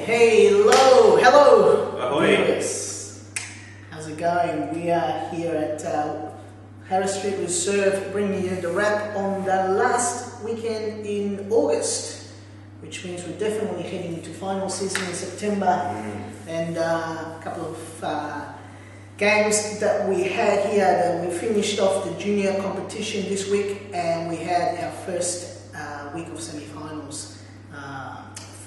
Hello, Ahoy. viewers. How's it going? We are here at Harris Street Reserve, bringing you the wrap on the last weekend in August, which means we're definitely heading into final season in September, and a couple of games that we had here. That we finished off the junior competition this week, and we had our first week of semi-finals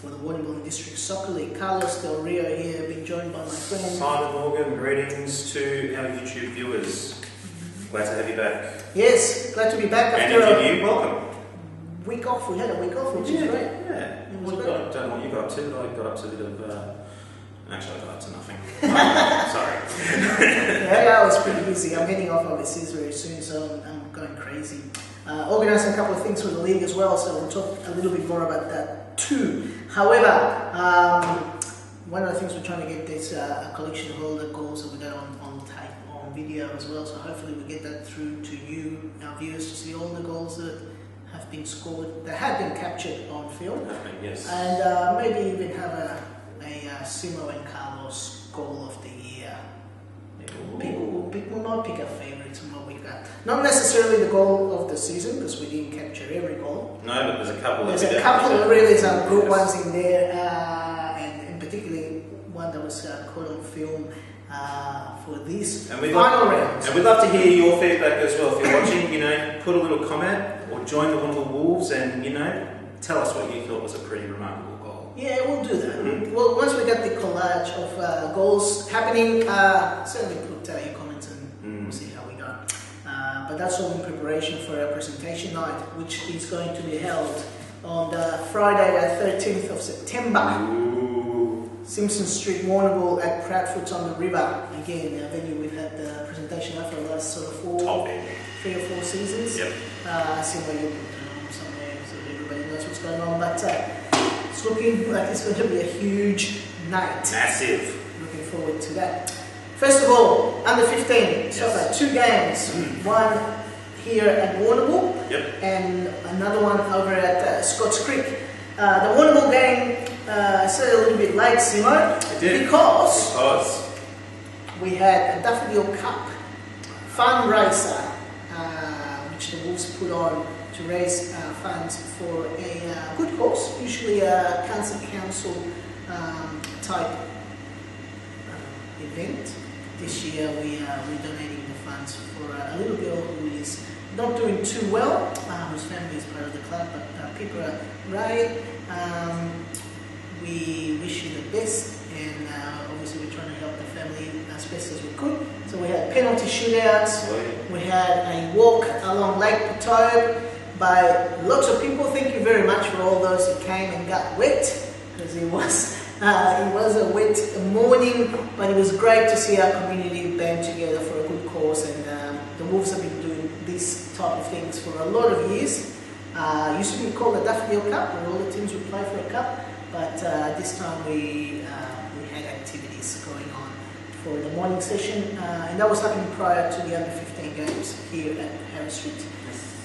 for the Warrnambool District Soccer League. Carlos Del Rio here, been joined by my friend Simon Morgan. Greetings to our YouTube viewers. Glad to have you back. Yes, glad to be back And after if you, welcome. week off. We had a week off, which is great. Yeah. It was Don't great. know what you got up to, but I got up to a bit of. Actually, I got up to nothing. Sorry. Yeah, I was pretty busy. I'm heading off overseas very soon, so I'm going crazy. Organising a couple of things for the league as well, so we'll talk a little bit more about that too. However, one of the things we're trying to get is a collection of all the goals that we got on tape, on video as well, so hopefully we get that through to you, our viewers, to see all the goals that have been scored, that have been captured on film. Yes. And maybe even have a Simmo and Carlos goal of the year. People might pick our favourites and what we got. Not necessarily the goal of the season, because we didn't capture every goal. No, but there's a couple. There's a couple of really some good ones in there, and particularly one that was caught on film for these final rounds. And we'd love to hear your feedback as well. If you're watching, put a little comment or join the Warrnambool Wolves, and tell us what you thought was a pretty remarkable goal. Yeah, we'll do that. Well, once we get the collage of goals happening, certainly put your comments and we'll see how we go. But that's all in preparation for our presentation night, which is going to be held on Friday the 13th of September. Simpson Street, Warrnambool at Proudfoot on the River. Again, a venue we've had the presentation at for the last sort of 3 or 4 seasons. Yep. Somewhere you'll put it on somewhere so everybody knows what's going on. But it's looking like it's going to be a huge night. Massive. Looking forward to that. First of all, under 15 soccer, 2 games. One here at Warrnambool, and another one over at Scotts Creek. The Warrnambool game started a little bit late, Simmo. It did. Because we had a Daffodil Cup fundraiser, which the Wolves put on to raise funds for a good cause, usually a council type event. This year we're donating the funds for a little girl who is not doing too well, whose family is part of the club, but Pippa Ray. We wish you the best, and obviously we're trying to help the family as best as we could. So we had penalty shootouts, we had a walk along Lake Potobe by lots of people. Thank you very much for all those who came and got wet, because it was a wet morning, but it was great to see our community band together for a good cause, and the Wolves have been doing this type of things for a lot of years. Used to be called the Daffodil Cup, where all the teams would play for a cup, but this time we had activities going on for the morning session, and that was happening prior to the under 15 games here at Harris Street.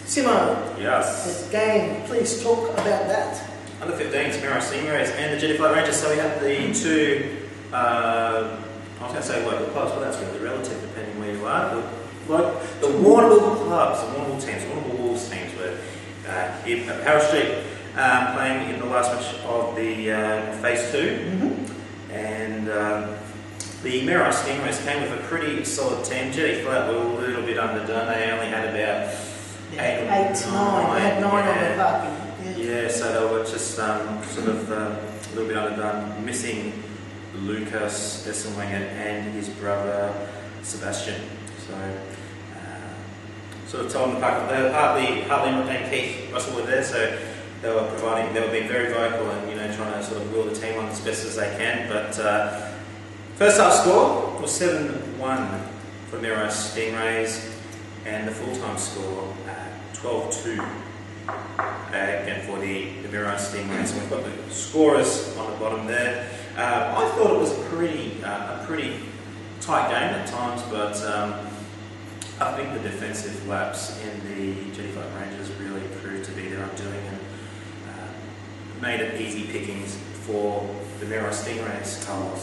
Simmo, Yes. the game, please talk about that. Under 15s, Merri Stingray and the Jetty Flat Rangers. So we have the two, I was going to say local clubs, but that's really relative depending where you are. The Warrnambool clubs, the Warrnambool teams, the Warrnambool Wolves teams were here at Harris Street playing in the last match of the Phase 2. And the Merri Stingrays came with a pretty solid team. Jetty Flat were a little bit underdone. They only had about 8, 9. They had 9 on the parking. Yeah, so they were just sort of a little bit underdone, missing Lucas Esselwanger and his brother Sebastian. So, sort of told them apart. They were Hartley and Keith Russell were there, so they were being very vocal and trying to sort of will the team on as best as they can. But first half score was 7-1 for Merri Stingrays, and the full-time score 12-2. Again for the Merri Stingrays. So we've got the scorers on the bottom there. I thought it was a pretty tight game at times, but I think the defensive laps in the Jetty Flat Rangers really proved to be their undoing and made it easy pickings for the Merri Stingrays colours?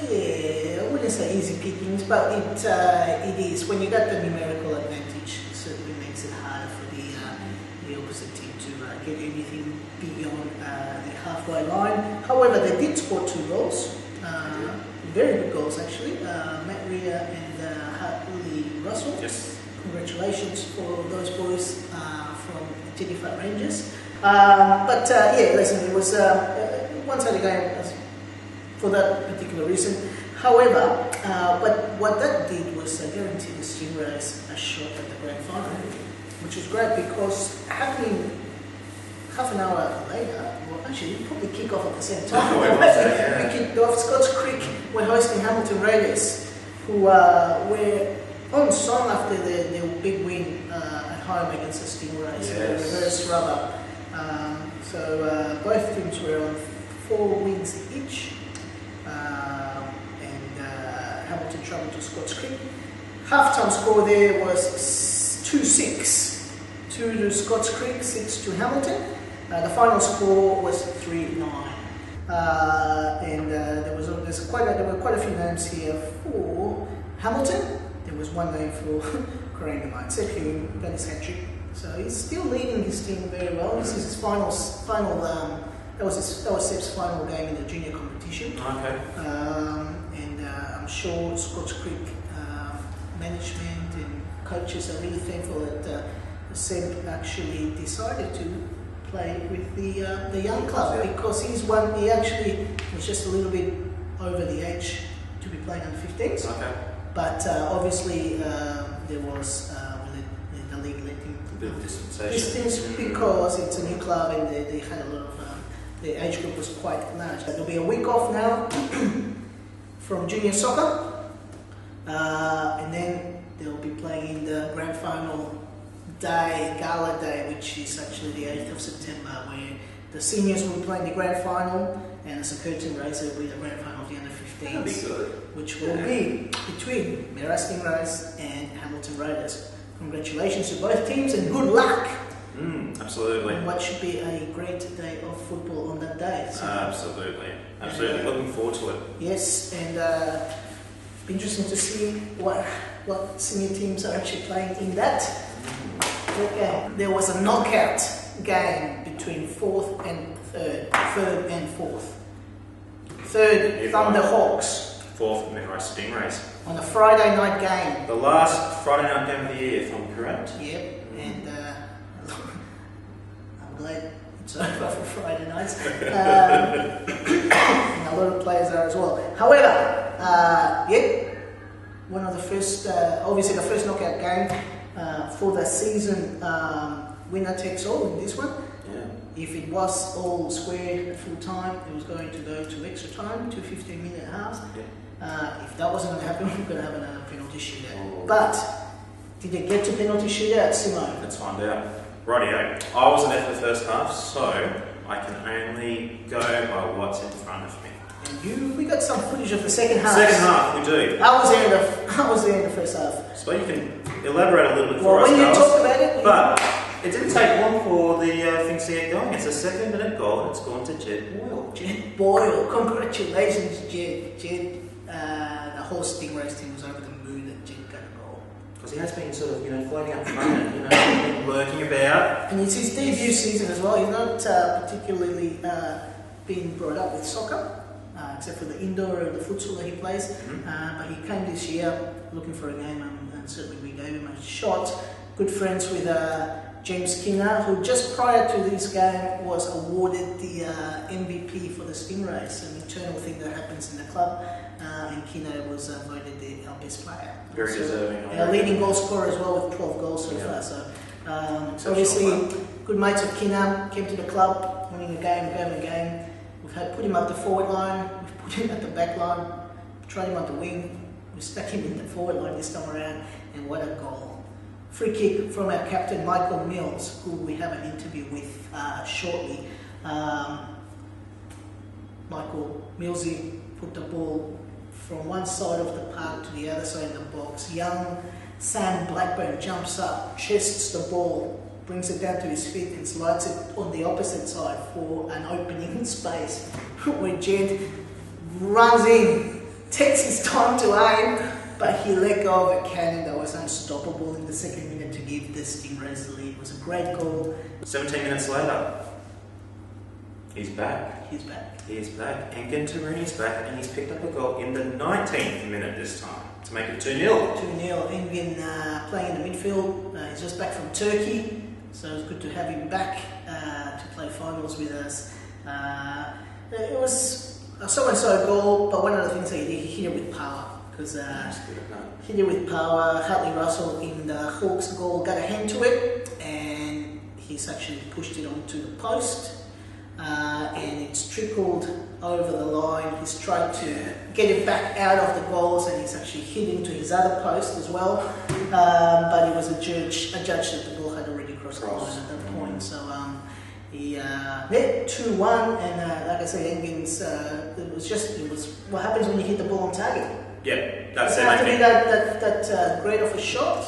Yeah, I wouldn't say easy pickings, but it is. When you got the numerical advantage, it certainly makes it harder for the opposite team to get anything beyond the halfway line. However, they did score 2 goals. Very good goals actually. Merri and Hartley Russell. Yes. Congratulations for those boys from Jennifer Rangers. Yeah, listen, it was one-sided game for that particular reason. However, but what that did was guarantee the Stingrays a shot at the grand final, which was great because happening half an hour later, well actually we probably kick off at the same time. We kicked off. Scott's Creek were hosting Hamilton Raiders, who were on song after their big win at home against the Stingrays. Yes. Reverse rubber. So both teams were on 4 wins each, and Hamilton travelled to Scott's Creek. Half-time score there was 2-6. 2 to Scott's Creek, 6 to Hamilton. The final score was 3-9. And there were quite a few names here for Hamilton. There was one name for Warrnambool, Seth Hume, got his hat-trick. So he's still leading his team very well. This is his final. That was Seb's final game in the junior competition. Okay. And I'm sure Scott's Creek management and coaches are really thankful that Seb actually decided to play with the young club, because he actually was just a little bit over the age to be playing under 15s. Okay. But obviously there was the league let him distance because it's a new club and they had a lot of the age group was quite large. There'll be a week off now from junior soccer, and then they'll be playing in the grand final day, gala day, which is actually the 8th of September, where the seniors will be playing the grand final, and as a curtain raiser will be the grand final of the under 15s, which will be between Merri Stingrays and Hamilton Raiders. Congratulations to both teams and good luck. Absolutely. On what should be a great day of football on that day. So, absolutely. Looking forward to it. Yes, and interesting to see what senior teams are actually playing in that game. There was a knockout game between 4th and 3rd and 4th. 3rd Thunderhawks. 4th Merri Stingrays. On a Friday night game. The last Friday night game of the year, if I'm correct. Yep, and I'm glad it's over for Friday nights. And a lot of players are as well. However, one of the first, obviously the first knockout game for the season, winner takes all in this one. Yeah. If it was all square full time, it was going to go to extra time, to 15-minute halves. Yeah. If that wasn't going to happen, we're going to have another penalty shootout. Oh. But did it get to penalty shootout, Simmo? Let's find out. Rightio. I wasn't there for the first half, so I can only go by what's in front of me. And we got some footage of the second half. Second half, we do. I was there in the first half. So you can elaborate a little bit for us, when you talk about it, but it didn't take long for the things to get going. It's a 2nd-minute goal. It's gone to Jed Boyle. Jed Boyle, congratulations, Jed. The whole Stingrays team was over the moon that Jed got a goal. Because he has been sort of, floating up front and, lurking about. And it's his debut season as well. He's not particularly been brought up with soccer, except for the indoor and the futsal that he plays. Mm-hmm. But he came this year looking for a game, and certainly we gave him a shot. Good friends with James Skinner, who just prior to this game was awarded the MVP for the Stingrays, an eternal thing that happens in the club. And Kino was voted our best player. Very deserving. Our leading goal scorer as well, with 12 goals so far. So obviously, good mates of Kino, came to the club, winning a game. We've put him up the forward line, we've put him at the back line, tried him on the wing, we stuck him in the forward line this time around, and what a goal. Free kick from our captain, Michael Mills, who we have an interview with shortly. Michael Millsy put the ball from one side of the park to the other side of the box. Young Sam Blackburn jumps up, chests the ball, brings it down to his feet and slides it on the opposite side for an opening space where Jed runs in, takes his time to aim, but he let go of a cannon that was unstoppable in the second minute to give the Stingrays the lead. It was a great goal. 17 minutes later, he's back. He's back. He is back. Engin Tourini's back, and he's picked up a goal in the 19th minute this time to make it 2-0. 2-0. Engin playing in the midfield. He's just back from Turkey, so it's good to have him back to play finals with us. It was a so-and-so goal, but one of the things that he hit it with power. Because hit it with power. Hartley Russell in the Hawks goal got a hand to it, and he's actually pushed it onto the post. And it's trickled over the line. He's tried to get it back out of the goals, and he's actually hit into his other post as well. But it was a judge that the ball had already crossed the line at that point. So he hit 2-1, and like I said, Engin's it was what happens when you hit the ball on target. Yeah, that's it. It doesn't have to be that great of a shot,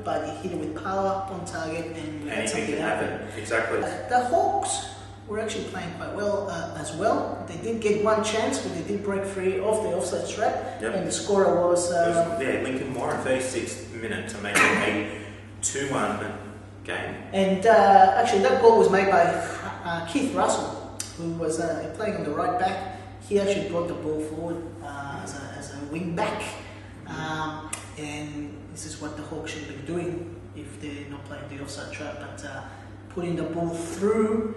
but he hit it with power on target, and anything can happen. Exactly. The Hawks were actually playing quite well as well. They did get one chance when they did break free of the offside trap, and the scorer was Lincoln Warren, 36th minute to make it a 2-1 game. And actually, that goal was made by Keith Russell, who was playing on the right back. He actually brought the ball forward as a wing back, and this is what the Hawks should be doing if they're not playing the offside trap, but putting the ball through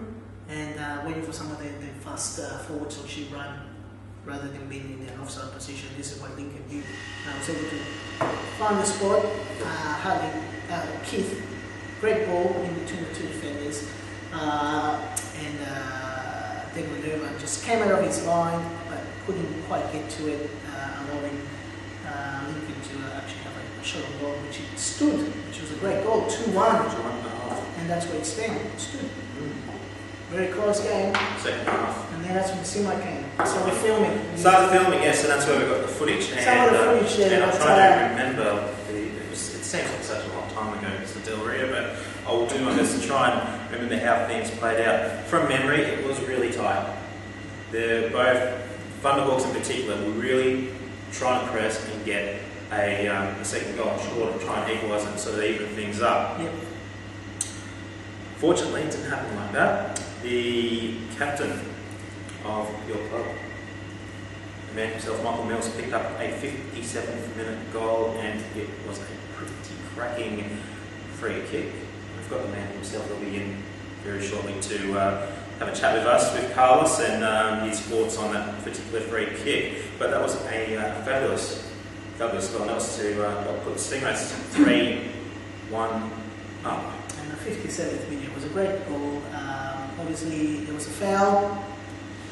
and waiting for some of the fast forwards to actually run rather than being in an offside position. This is what Lincoln did. I was able to find the spot. Keith, great ball in between the two defenders, and Deguadeva just came out of his line but couldn't quite get to it, allowing Lincoln to actually have a shot on goal, which it stood, which was a great goal, 2-1, and that's where it stood. Very close game. Second half. And then that's when Simmo came. So we're filming. Started filming, yes, and that's where we got the footage. Some of the footage there. And I'm trying to remember, it seems like such a long time ago, Mr. Del Rio, but I will do my best to try and remember how things played out. From memory, it was really tight. They're both, Thunderhawks in particular, were really trying to press and get a second goal short and try and equalise it and sort of even things up. Yep. Fortunately, it didn't happen like that. The captain of your club, the man himself, Michael Mills, picked up a 57th minute goal, and it was a pretty cracking free kick. We've got the man himself, he'll be in very shortly to have a chat with us, with Carlos, and his thoughts on that particular free kick. But that was a fabulous goal, and that was to put the Stingrays 3-1 up. And the 57th minute was a great goal. Obviously, there was a foul.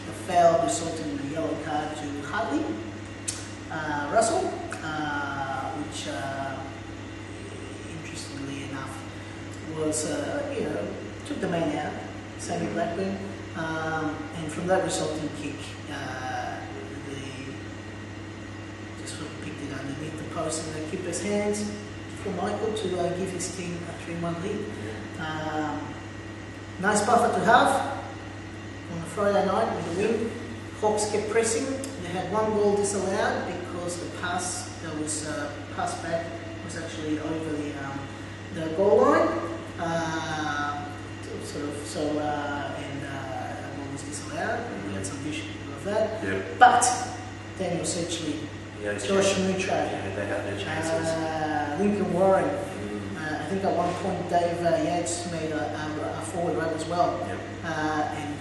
The foul resulted in a yellow card to Hartley Russell, which, interestingly enough, was took the man out, Sammy Blackburn, and from that resulting kick, they just sort of picked it underneath the post in the keeper's hands for Michael to give his team a 3-1 lead. Nice buffer to have on a Friday night with the win. Hawks kept pressing. They had one goal disallowed because the pass that was passed back was actually over the goal line. And that one was disallowed. We had some issues of that. Yep. But Daniel Setchley, Josh Mutra, they had their chances. Lincoln Warren. I think at one point Dave Yates made a forward run as well, and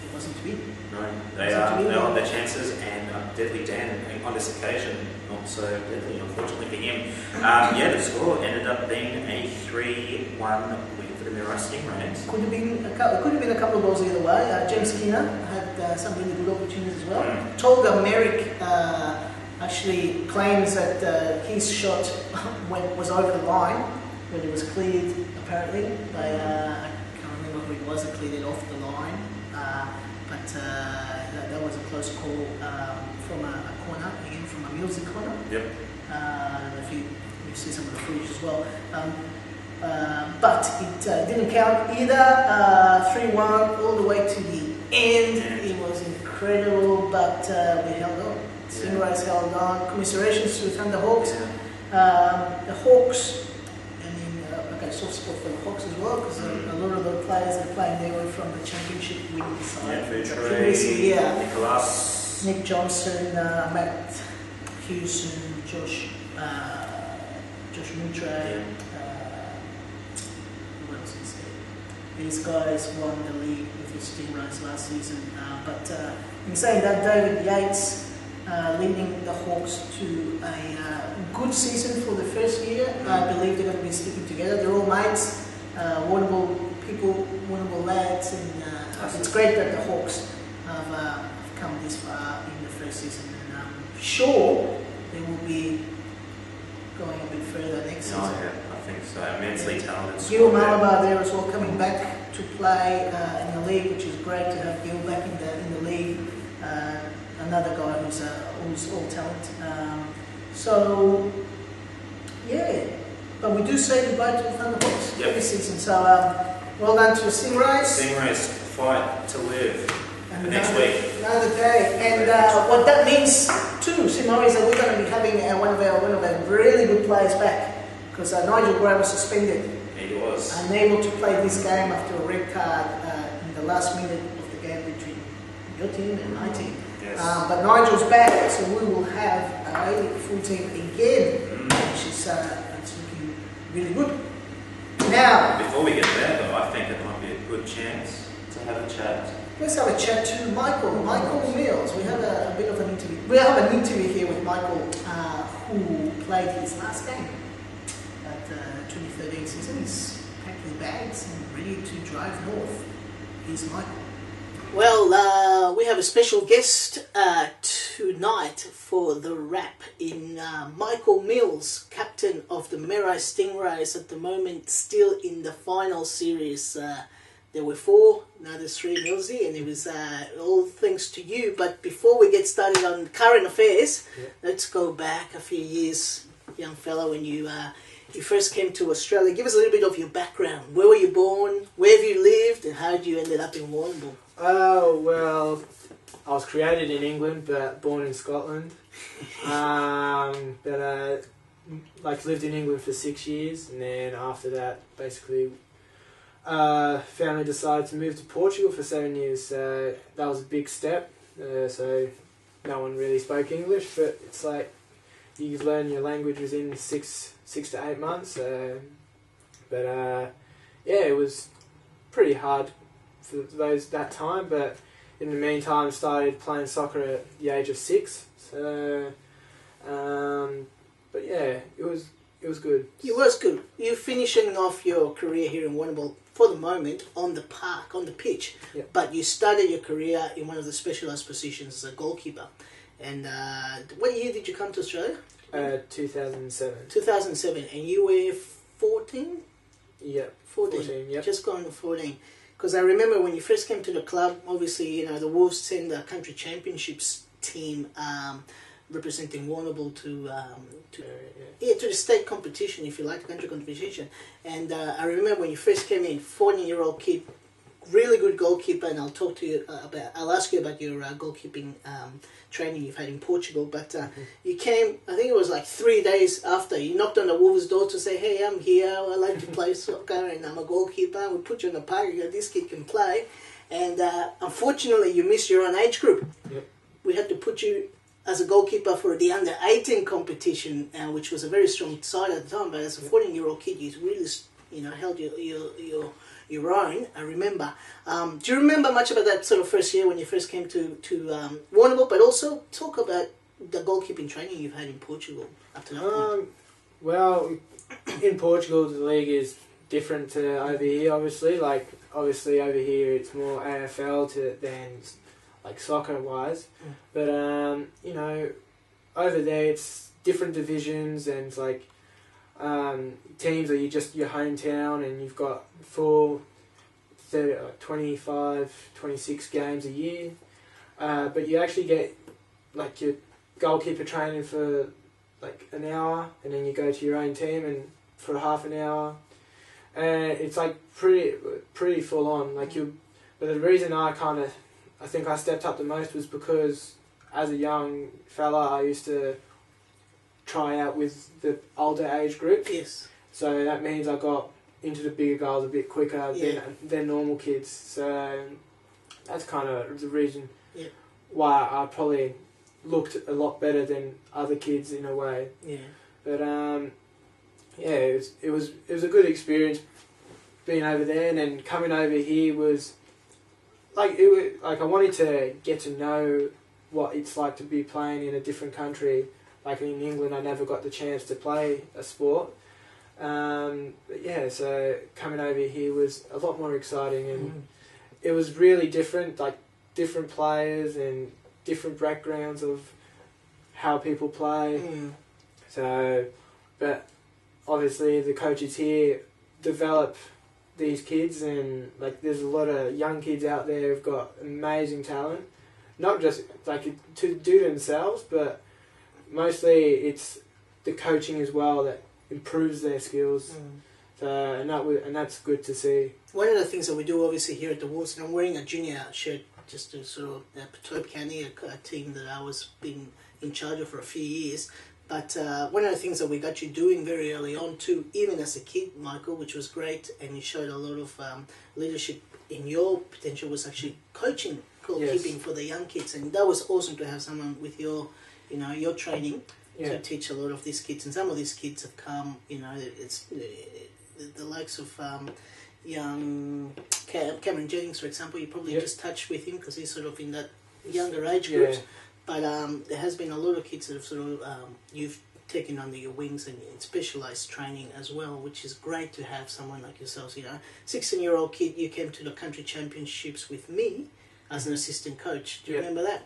it wasn't to be. No, they are their chances, and Deadly Dan on this occasion, not so deadly, unfortunately for him. The score ended up being a 3-1 win for the Merri Stingrays. Could have been a couple of goals either way. James Skinner had some really good opportunities as well. Tolga Merrick actually claims that his shot was over the line when it was cleared, apparently. I can't remember who it was that cleared it off the line, but that was a close call from a corner, again from a Millsy corner. Yep. If you see some of the footage as well. But it didn't count either. 3-1 all the way to the end. It was incredible. incredible, but we held on. Stingrays held on. Commiserations to the Thunderhawks. The Hawks, and then okay, soft spot for the Hawks as well, because a lot of the players that are playing there were from the championship winning side. Nicholas, Nick Johnson, Matt Hewson, Josh Mutray. Who else is there? These guys won the league with the Stingrays last season. But in saying that, David Yates leading the Hawks to a good season for the first year. I believe they're going to be sticking together. They're all mates, Warrnambool people, Warrnambool lads, and it's great that the Hawks have come this far in the first season. And I'm sure they will be going a bit further next season. Yeah, I think so. Immensely talented. Gil Malabar there as well, coming back to play in the league, which is great to have Gil back in the league. Another guy who's all talent. So yeah, but we do say goodbye to the Thunderhawks every season. So well done to the Stingrays. Stingrays fight to live for next week. Another day, and what that means too, Simmo, is that we're going to be having one of our really good players back, because Nigel Gray was suspended. He was unable to play this game after a red card in the last minute of the game between your team and my team. Yes. But Nigel's back, so we will have a full team again, which is it's looking really good. Now, before we get there, though, I think it might be a good chance to have a chat. Let's have a chat to Michael Mills. We have a bit of an interview. We have an interview here with Michael, who played his last game at the 2013 season. He's packed his bags and ready to drive north. Here's Michael. Well, we have a special guest tonight for the wrap in Michael Mills, captain of the Merri Stingrays at the moment, still in the final series. There were 4, now there's 3 Millsy, and it was all thanks to you. But before we get started on current affairs, let's go back a few years, young fella, when you first came to Australia. Give us a little bit of your background. Where were you born? Where have you lived? And how did you ended up in Warrnambool? Oh, well, I was created in England, but born in Scotland. But lived in England for 6 years, and then after that, basically, family decided to move to Portugal for 7 years. So that was a big step. So no one really spoke English, but it's like you learn your language within 6 to 8 months. Yeah, it was pretty hard for that time, but in the meantime started playing soccer at the age of 6. So but yeah, it was good. It was good. You're finishing off your career here in Warrnambool for the moment on the park, on the pitch, but you started your career in one of the specialised positions as a goalkeeper. And what year did you come to Australia? 2007. 2007, and you were 14? Yep. 14, yep. Just going to 14. Because I remember when you first came to the club, obviously, you know, the Wolves sent the country championships team representing Warrnambool to the state competition, if you like, country competition. And I remember when you first came in, 14-year-old kid, really good goalkeeper, and I'll ask you about your goalkeeping training you've had in Portugal. But you came, I think it was like 3 days after, you knocked on the Wolves' door to say, hey, I'm here, I like to play soccer, and I'm a goalkeeper. We put you in the park, you go, this kid can play. And unfortunately, you missed your own age group. Yep. We had to put you as a goalkeeper for the under-18 competition, which was a very strong side at the time. But as a 14-year-old kid, you really, held your own. I remember. Do you remember much about that sort of first year when you first came to Warrnambool? But also talk about the goalkeeping training you've had in Portugal up to that point. Well, in Portugal, the league is different to over here. Obviously, over here it's more AFL than like soccer wise, but over there it's different divisions, and it's like teams are just your hometown, and you've got 25, 26 games a year, but you actually get like your goalkeeper training for like an hour, and then you go to your own team and for half an hour, and it's like pretty full on. But the reason I kind of I think I stepped up the most was because as a young fella I used to try out with the older age group. Yes. So that means I got into the bigger goals a bit quicker than normal kids. So that's kind of the reason why I probably looked a lot better than other kids in a way. Yeah. But it was a good experience being over there, and then coming over here was like I wanted to get to know what it's like to be playing in a different country. Like in England, I never got the chance to play a sport. But yeah, so coming over here was a lot more exciting, and it was really different, like different players and different backgrounds of how people play. So, but obviously the coaches here develop these kids, and like there's a lot of young kids out there who've got amazing talent, not just like to do themselves, but mostly it's the coaching as well that improves their skills. So and that's good to see. One of the things that we do obviously here at the Wolves, and I'm wearing a junior shirt just to sort of Patobe County, a team that I was being in charge of for a few years. But one of the things that we got you doing very early on too, even as a kid, Michael, which was great, and you showed a lot of leadership in your potential, was actually coaching, goalkeeping for the young kids, and that was awesome to have someone with your, your training to teach a lot of these kids. And some of these kids have come, it's the likes of young Cameron Jennings, for example. You probably just touched with him because he's sort of in that younger age group. But there has been a lot of kids that have sort of you've taken under your wings and specialised training as well, which is great to have someone like yourselves. 16-year-old kid, you came to the country championships with me as an assistant coach. Do you remember that?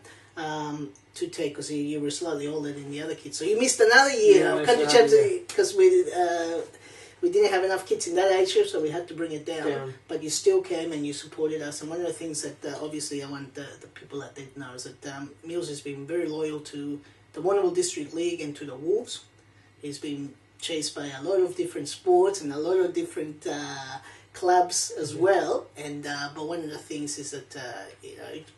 To take, because you were slightly older than the other kids, so you missed another year of country championships because we didn't have enough kids in that age group, so we had to bring it down. But you still came and you supported us. And one of the things that obviously I want the people that didn't know is that Mills has been very loyal to the Warrnambool District League and to the Wolves. He's been chased by a lot of different sports and a lot of different clubs as well. And but one of the things is that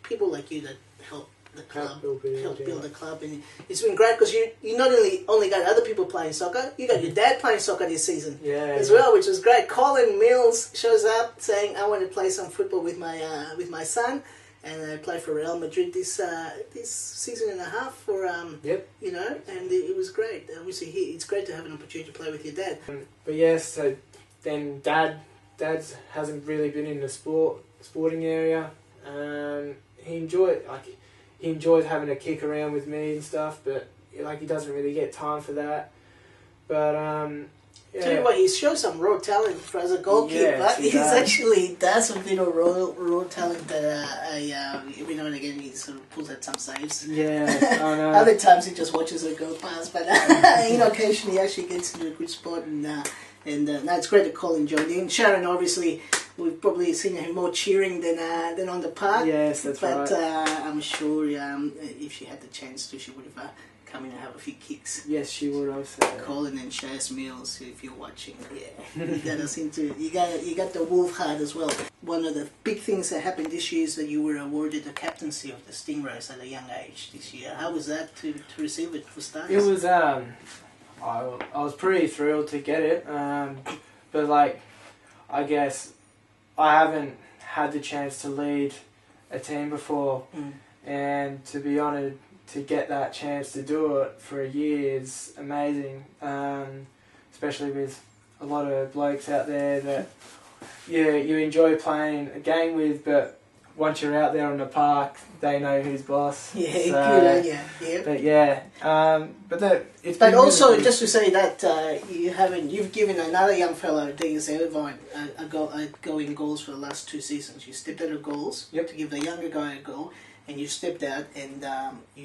people like you that help the club, help build the club, and it's been great because you not only got other people playing soccer, you got your dad playing soccer this season as well, which was great. Colin Mills shows up saying, "I want to play some football with my son," and I played for Real Madrid this season and a half for and it was great. Obviously, it's great to have an opportunity to play with your dad. But yes, so then Dad hasn't really been in the sporting area. He enjoys having a kick around with me and stuff, but he doesn't really get time for that. But tell you what, he shows some raw talent as a goalkeeper. He actually does a bit of raw talent that every now and again he sort of pulls out some saves. Yeah, I know. Other times he just watches it go past, but occasionally he actually gets into a good spot, and it's great that Colin joined in. Sharon, obviously, we've probably seen him more cheering than on the park. Yes, that's right. But I'm sure if she had the chance to, she would have come in and have a few kicks. Yes, she would have. Colin and Shaz Mills, if you're watching, you got us into. You got the wolf heart as well. One of the big things that happened this year is that you were awarded the captaincy of the Stingrays at a young age this year. How was that to receive it for starters? It was I was pretty thrilled to get it, but I guess I haven't had the chance to lead a team before, and to be honoured to get that chance to do it for a year is amazing, especially with a lot of blokes out there that you enjoy playing a game with, but once you're out there on the park, they know who's boss. Yeah, so, good on you. Yeah. But But also, really, just to say that you've given another young fellow, Degas Irvine, a go in goals for the last 2 seasons. You stepped out of goals to give the younger guy a goal, and you stepped out, and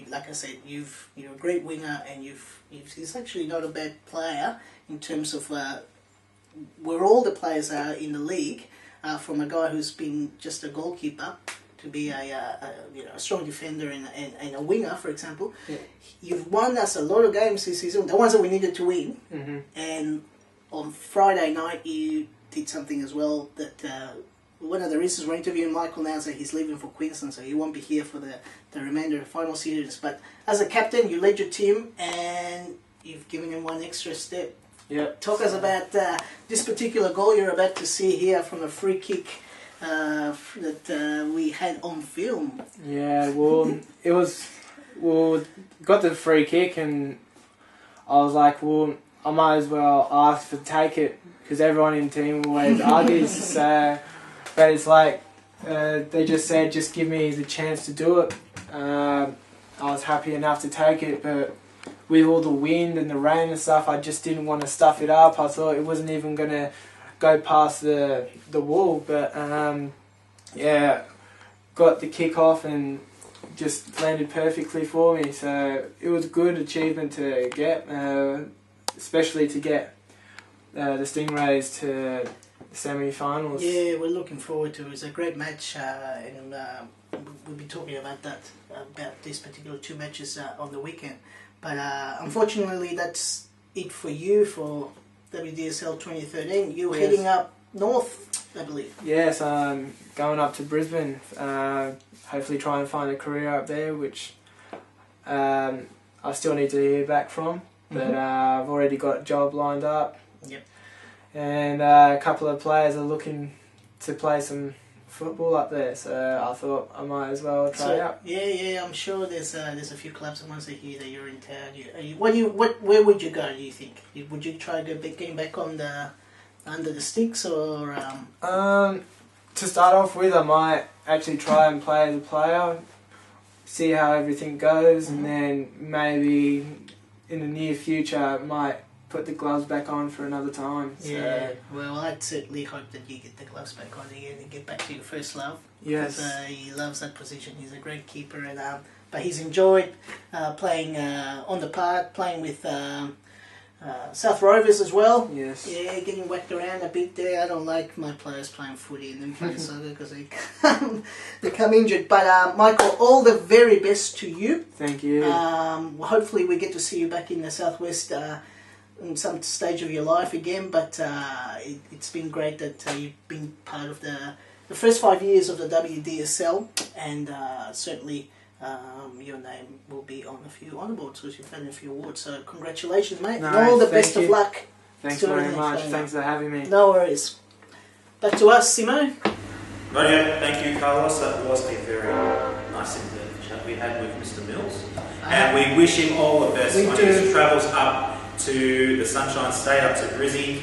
like I said, you're a great winger, and he's actually not a bad player in terms of where all the players are in the league. From a guy who's been just a goalkeeper to be a strong defender and a winger, for example. Yeah. You've won us a lot of games this season, the ones that we needed to win. And on Friday night, you did something as well that one of the reasons we're interviewing Michael now is that he's leaving for Queensland, so he won't be here for the remainder of the final series. But as a captain, you led your team and you've given him one extra step. Yep. Talk us about this particular goal you're about to see here from a free kick that we had on film. Yeah, well, got the free kick and I was like, well, I might as well ask to take it because everyone in the team always argues. So, but it's like they just said, just give me the chance to do it. I was happy enough to take it, but with all the wind and the rain and stuff, I just didn't want to stuff it up. I thought it wasn't even going to go past the wall, but yeah, got the kick off and just landed perfectly for me. So it was a good achievement to get, especially to get the Stingrays to the semi-finals. Yeah, we're looking forward to it. It's a great match, and we'll be talking about these particular two matches on the weekend. But unfortunately, that's it for you for WDSL 2013. You're heading up north, I believe. Yes, I'm going up to Brisbane. Hopefully try and find a career up there, which I still need to hear back from. But I've already got a job lined up. Yep. And a couple of players are looking to play some football up there, so I thought I might as well try out. Yeah, I'm sure there's a few clubs that once they hear that you're in town. Where would you go? Do you think? Would you try getting back on under the sticks or? To start off with, I might actually try and play as a player, see how everything goes, and then maybe in the near future I might put the gloves back on for another time. So. Yeah, well, I'd certainly hope that you get the gloves back on again and get back to your first love. Yes. Because he loves that position. He's a great keeper, and but he's enjoyed playing on the park, playing with South Rovers as well. Yes. Yeah, getting whacked around a bit there. I don't like my players playing footy and then playing soccer because they become injured. But Michael, all the very best to you. Thank you. Hopefully we get to see you back in the Southwest in some stage of your life again, but it's been great that you've been part of the first 5 years of the WDSL, and certainly your name will be on a few honour boards because you've had a few awards, so congratulations, mate. No, and all the best of luck. Thanks very much. Thanks for having me. No worries. Back to us, Simmo. Roger, thank you, Carlos. That was a very nice chat we had with Mr. Mills. And we wish him all the best on his travels up to the Sunshine State, up to Brizzy.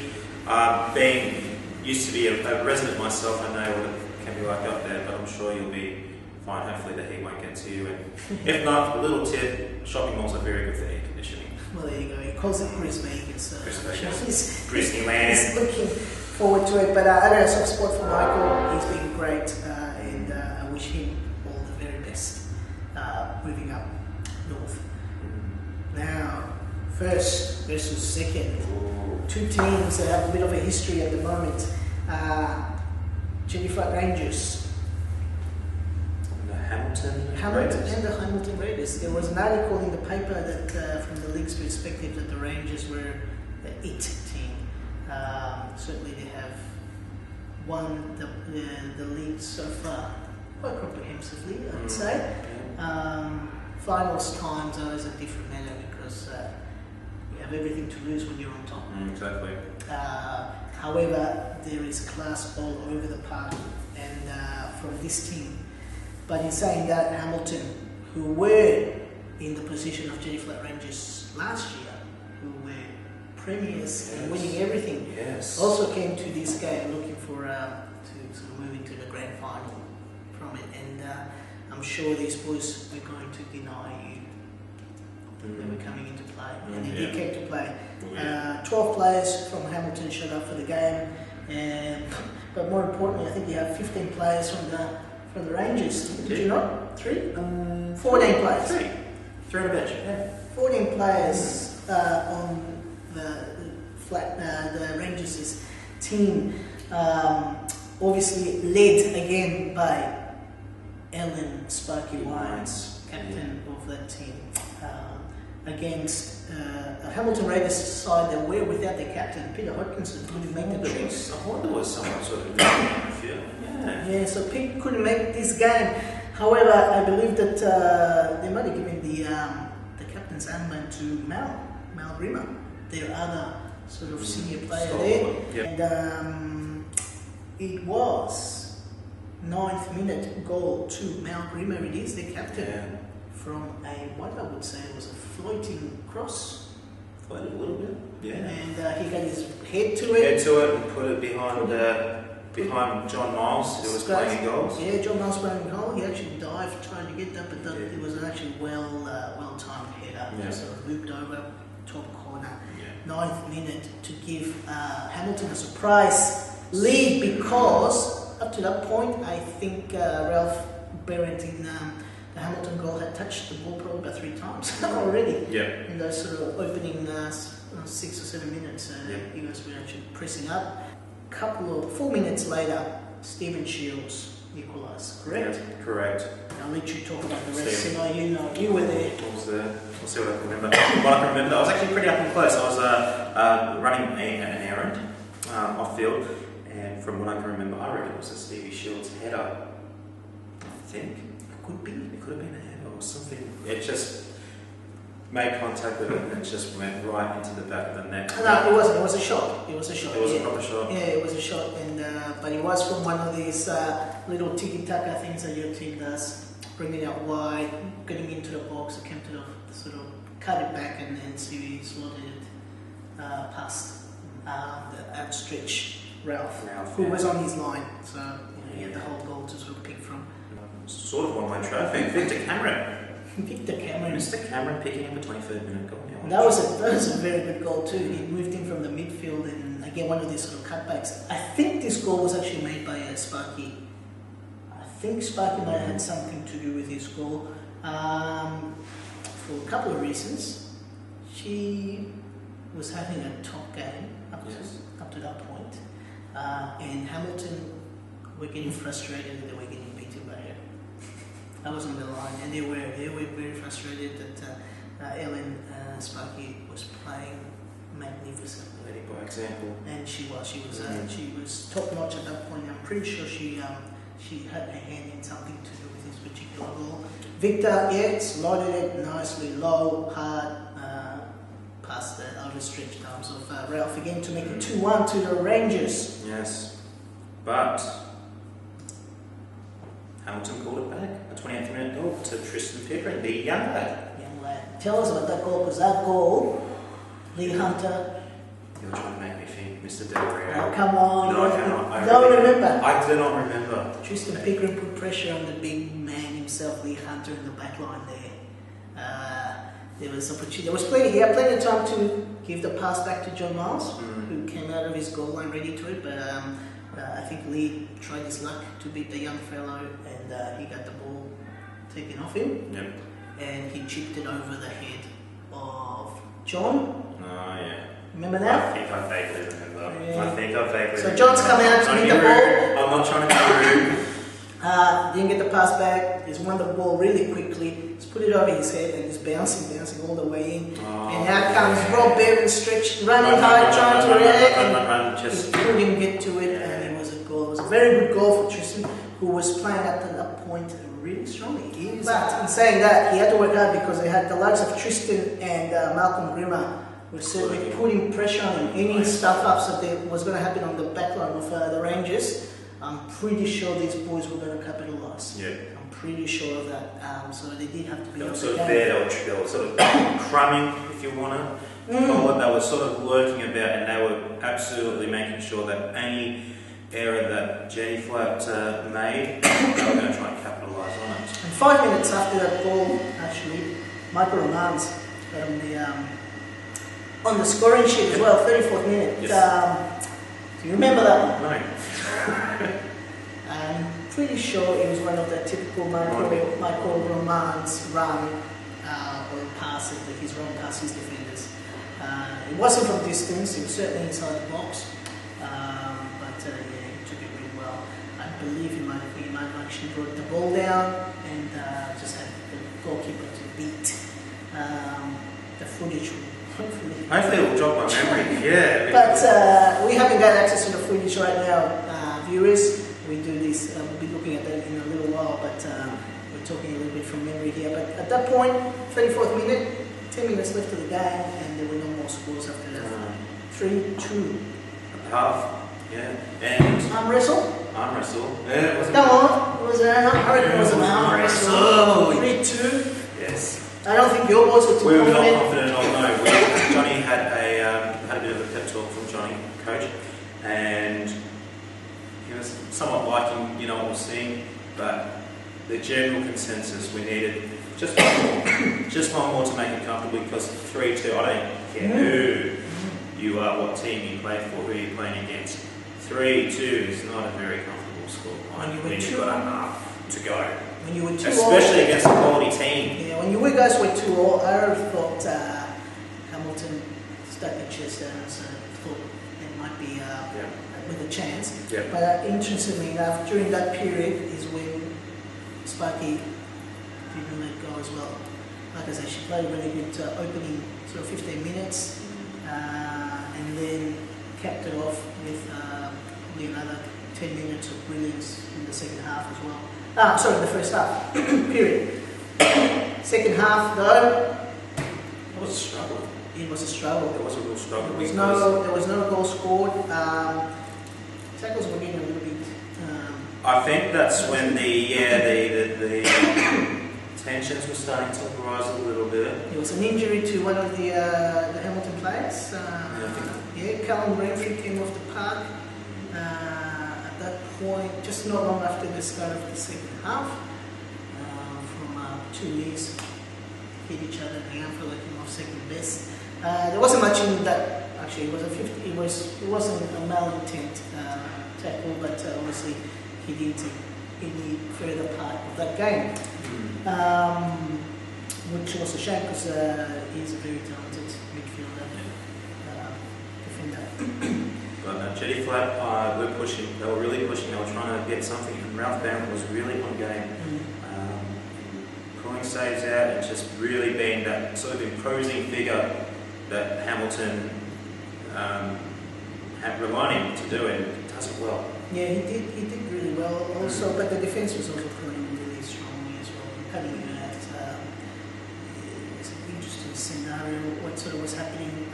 Being used to be a resident myself, I know what it can be like up there, but I'm sure you'll be fine. Hopefully the heat won't get to you. And if not, a little tip, shopping malls are very good for air conditioning. Well, there you go. He calls it Brisbane. Brisbane land. He's looking forward to it. But I don't know, soft spot for Michael. He's been great, and I wish him all the very best moving up north. Now, first versus second. Two teams that have a bit of a history at the moment. Flat Rangers. Hamilton and the Hamilton Raiders. There was an article in the paper that, from the league's perspective, that the Rangers were the it team. Certainly, they have won the league so far quite comprehensively, I'd say. Finals times are always a different matter because you have everything to lose when you're on top. Exactly. However, there is class all over the park, and from this team. But in saying that, Hamilton, who were in the position of Flat Rangers last year, who were premiers and winning everything, also came to this game looking for to sort of move into the grand final from it. And I'm sure these boys were going to deny you. They were coming into play, and they did come to play. 12 players from Hamilton showed up for the game, but more importantly, I think you have 15 players from the Rangers. Did you not? 14 players. Three on a bench. 14 players on the Rangers' team. Obviously led again by Ellen Sparky Wines, captain of that team. Against a Hamilton Raiders side that were without their captain, Peter Hodkinson, who made the trip. I wonder was someone sort of midfield. Yeah. Yeah, so Pick couldn't make this game. However, I believe that they might have given the captain's armband to Mal Rimmer, their other sort of senior player there. Yep. And it was 9th minute goal to Mal Rimmer. It is the captain from what I would say was a floating cross. Floated a little bit. Yeah. And he got his head to Head it. to it and put it behind John Miles, who was playing in goals. Yeah, John Miles playing in goal. He actually dived trying to get that, but it was an actually well timed header. Just sort of looped over top corner. 9th minute to give Hamilton a surprise lead, because up to that point I think Ralph Berent in the Hamilton goal had touched the ball probably about 3 times already. Yeah. In those sort of opening 6 or 7 minutes, he was actually pressing up. 4 minutes later, Stephen Shields equalised, correct? Yeah, correct. I'll let you talk about the rest. You were there. I was there. I'll see what I can remember. What I can remember, I was actually pretty up and close. I was running an errand off field, and from what I can remember, I reckon it was a Stevie Shields header. I think it could be. It could have been a header or something. It just made contact with it, and it just went right into the back of the net. No, it wasn't. It was a shot. It was a shot. It was a proper shot. Yeah, it was a shot, and but it was from one of these little tiki-taka things that your team does, bringing it out wide, getting into the box, attempt to sort of cut it back, and then see slotted it past the outstretched Ralph, who was on his line, so he had the whole goal to sort of pick from. Sort of one-way traffic. Victor Cameron. Victor Cameron. Mr. Cameron picking up a 23rd minute goal. That was a very good goal too. He moved in from the midfield, and again one of these sort of cutbacks. I think this goal was actually made by Sparky. I think Sparky might have had something to do with his goal for a couple of reasons. She was having a top game up to that point, and Hamilton were getting frustrated that they were getting beaten by her. That was on the line, and they were very frustrated that Ellen Sparky was playing magnificently. Leading by example. And she was top notch at that point. I'm pretty sure she had her hand in something to do with this particular goal. Victor, slotted it nicely low, hard, past the overstretched arms of Ralph again to make it 2-1 to the Rangers. Yes, but Hamilton called it back. A 28th minute goal to Tristan Pickering, the young lad. Tell us about that goal, because that goal, Lee Hunter. You're trying to make me think, Mr. Del Rio. Oh, come on. No, I cannot. I don't remember. I do not remember. Tristan Pickering put pressure on the big man himself, Lee Hunter, in the back line there. There was opportunity. There was plenty. He had plenty of time to give the pass back to John Miles, who came out of his goal line ready to it. But I think Lee tried his luck to beat the young fellow, and he got the ball taken off him. Yep. And he chipped it over the head of John. Oh, yeah. Remember that? I think I vaguely remember. Yeah. I think I vaguely So remember. John's come out to beat the ball. I'm not trying to be rude. Didn't get the pass back. He's won the ball really quickly. He's put it over his head, and he's bouncing all the way in. Oh. And out comes Rob Bevan running hard, trying to run it. Just He couldn't get to it, and it was a goal. It was a very good goal for Tristan, who was playing up to that point really strongly. But in saying that, he had to work hard, because they had the likes of Tristan and Malcolm Grimmer were certainly putting pressure on him. Any stuff-ups that was going to happen on the back line of the Rangers, I'm pretty sure these boys were going to capitalise. Yeah. I'm pretty sure of that. So they did have to be they were on sort the of game. there, they were sort of crumbing, if you want to call it. They were sort of lurking about, and they were absolutely making sure that any error that Jenny Flatt made, they were going to try and capitalise on it. And 5 minutes after that goal, actually, Michael Romans on the scoring sheet as well, 34th minute. Yes. Do you remember that one? No. I'm pretty sure it was one of the typical Michael Romans run or pass, his run past his defenders. It wasn't from distance, it was certainly inside the box, but he took it really well. I believe he might have actually brought the ball down and just had the goalkeeper to beat the footage. Hopefully it will jog my memory. Yeah. But we haven't got access to the footage right now, viewers. we do this. We'll be looking at that in a little while, but we're talking a little bit from memory here. But at that point, 34th minute, 10 minutes left of the game, and there were no more scores after that. 3-2. Half, yeah. And Arm wrestle? Arm wrestle. Yeah, it was Come on, it was an arm wrestle. 3-2. Yes. I don't think your boys were too We were not confident. confident at all, no. Johnny had a bit of a pep talk from Johnny, coach, and he was somewhat liking, what we're seeing, but the general consensus we needed just one more to make it comfortable, because 3-2, I don't care who you are, what team you play for, who you're playing against. 3-2 is not a very comfortable score line when you've got enough to go. When you were 2-0, especially against a quality team. Yeah, when you guys were 2-0, I thought Hamilton stuck their chest out and thought it might be with a chance. Yeah. But interestingly enough, during that period is when Sparky didn't let go as well. Like I said, she played a really good opening sort of 15 minutes, and then capped it off with probably another 10 minutes of brilliance in the second half as well. The first half, period. Second half, though, It was a struggle. it was a struggle. It was a real struggle. There was no goal scored. Tackles were getting a little bit. I think that's when the tensions were starting to rise a little bit. There was an injury to one of the Hamilton players. Callum Renfrew came off the park. At that point, just not long after the start of the second half, from 2 years, hit each other in the outfield, came off second best. There wasn't much in that. Actually, it was a 50. It wasn't a malintent tackle, but obviously he didn't in the further part of that game, which was a shame because he's a very talented midfielder, defender. But Jetty Flat, we're pushing. They were really pushing. They were trying to get something. And Ralph Barron was really on game, pulling saves out and just really being that sort of imposing figure that Hamilton had relied on him to do, and he does it well. Yeah, he did really well also, but the defence was also playing really strongly as well. Cutting it out. It's an interesting scenario, what sort of was happening.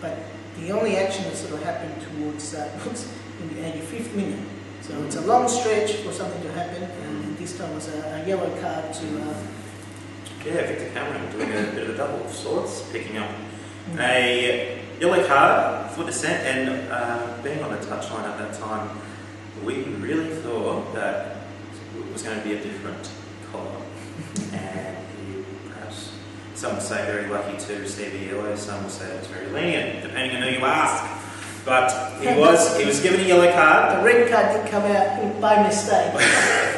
But the only action that sort of happened towards that was in the 85th minute. So it's a long stretch for something to happen, and this time was a yellow card to... Victor Cameron doing a bit of a double of sorts, picking up a yellow card for dissent, and being on the touchline at that time, we really thought that it was going to be a different colour. And he perhaps, some would say very lucky to receive a yellow, some would say it was very lenient, depending on who you ask. But he was given a yellow card. The red card did come out by mistake.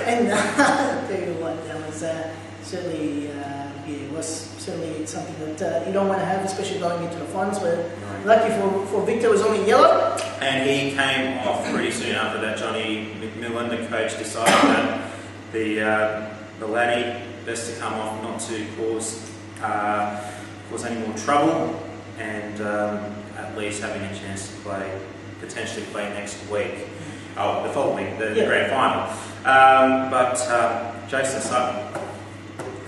And I'll tell you what, that was certainly... it was certainly something that you don't want to have, especially going into the finals. But lucky for Victor, it was only yellow. And he came off pretty soon after that. Johnny McMillan, the coach, decided that the laddie best to come off, not to cause any more trouble, and at least having a chance to potentially play next week. The following, the grand final. But Jason Sutton,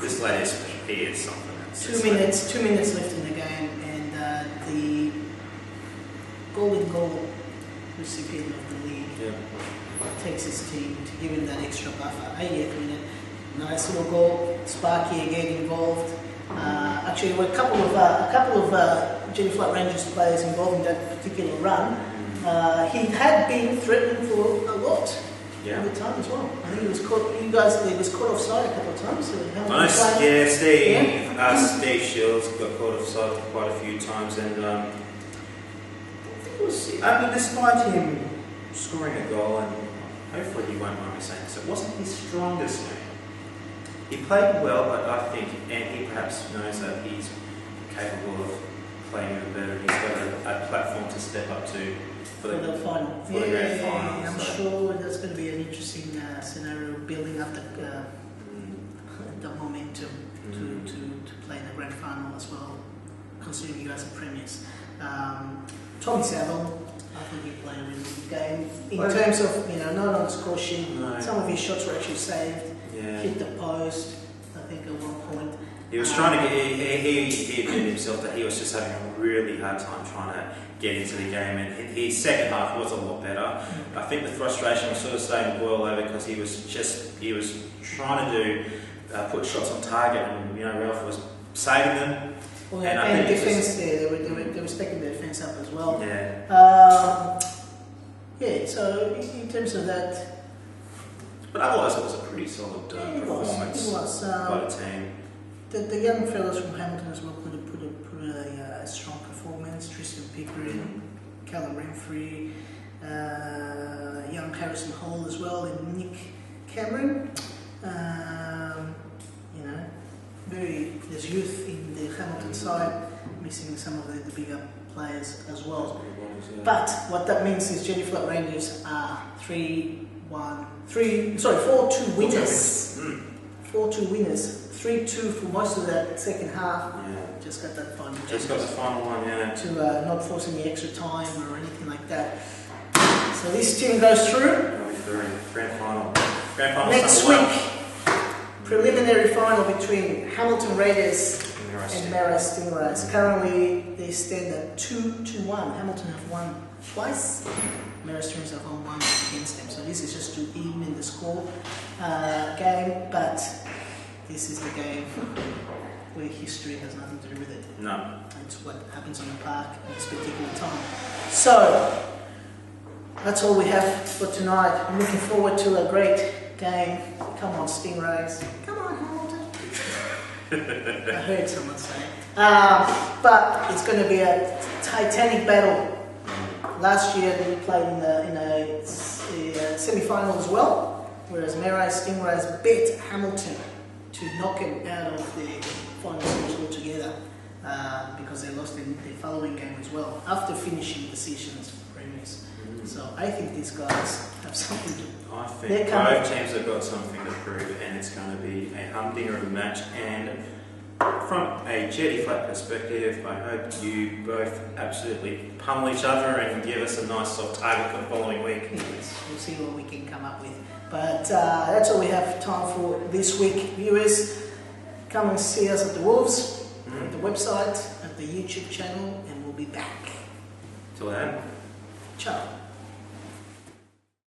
this lad is special. He is something else. 2 minutes left in the game, and the golden goal recipient of the league takes his team to give him that extra buffer. 80th minute, nice little goal. Sparky again involved. Actually, there were a couple of Jenny Flat Rangers players involved in that particular run. He had been threatened for a lot at the time as well. I think he was caught. He was caught offside a couple of times. Steve Shields got caught offside quite a few times, and I think it was. Despite him scoring a goal, and hopefully he won't mind me saying this, it wasn't his strongest game. He played well, but I think, and he perhaps knows that he's capable of playing even better. He's got a platform to step up to for the final. For the grand final. I'm sure that's going to be an interesting scenario, building up the momentum to play in the grand final as well, considering you guys are premiers. Tommy Saville, I think he played a really good game in terms of, not on the score sheet. No. Some of his shots were actually saved, Yeah. hit the post, I think at one point. He was trying to get, he admitted himself that he was just having a really hard time trying to get into the game, and his second half was a lot better. I think the frustration was sort of starting to boil over because he was trying to put shots on target, and Ralph was saving them. Well, and defence there, they were stacking the defence up as well. Yeah. So in terms of that, but otherwise it was a pretty solid performance it was, by the team. The young fellows from Hamilton as well put a strong performance. Tristan Pickering, Callum Renfrey, young Harrison Hall as well, and Nick Cameron. There's youth in the Hamilton side, missing some of the bigger players as well. But what that means is Jenny Flat Rangers are 4-2 winners. 4-2 winners. 3-2 for most of that second half. Yeah. Just got that final. Just got the final one, yeah. To not force any extra time or anything like that. So this team goes through. Grand final. Grand final Next week. Preliminary final between Hamilton Raiders and Merri Stingrays. Currently they stand at 2-1. Hamilton have won twice. Merri Stingrays have won once against them. So this is just to even the score game, but this is the game where history has nothing to do with it. No. It's what happens on the park at this particular time. So that's all we have for tonight. I'm looking forward to a great game. Come on, Stingrays. Come on, Hamilton. I heard someone say. But it's going to be a titanic battle. Last year we played in a semi-final as well, whereas Merri Stingrays beat Hamilton to knock him out of the final series altogether because they lost in the following game as well after finishing the seasons premiers. So I think these guys have something to. I think both teams have got something to prove, and it's going to be a humdinger of a match. And from a Jetty Flat perspective, I hope you both absolutely pummel each other and give us a nice soft target for the following week. Yes, we'll see what we can come up with. But that's all we have time for this week. Viewers, come and see us at the Wolves, at the website, at the YouTube channel, and we'll be back. Till then. Ciao.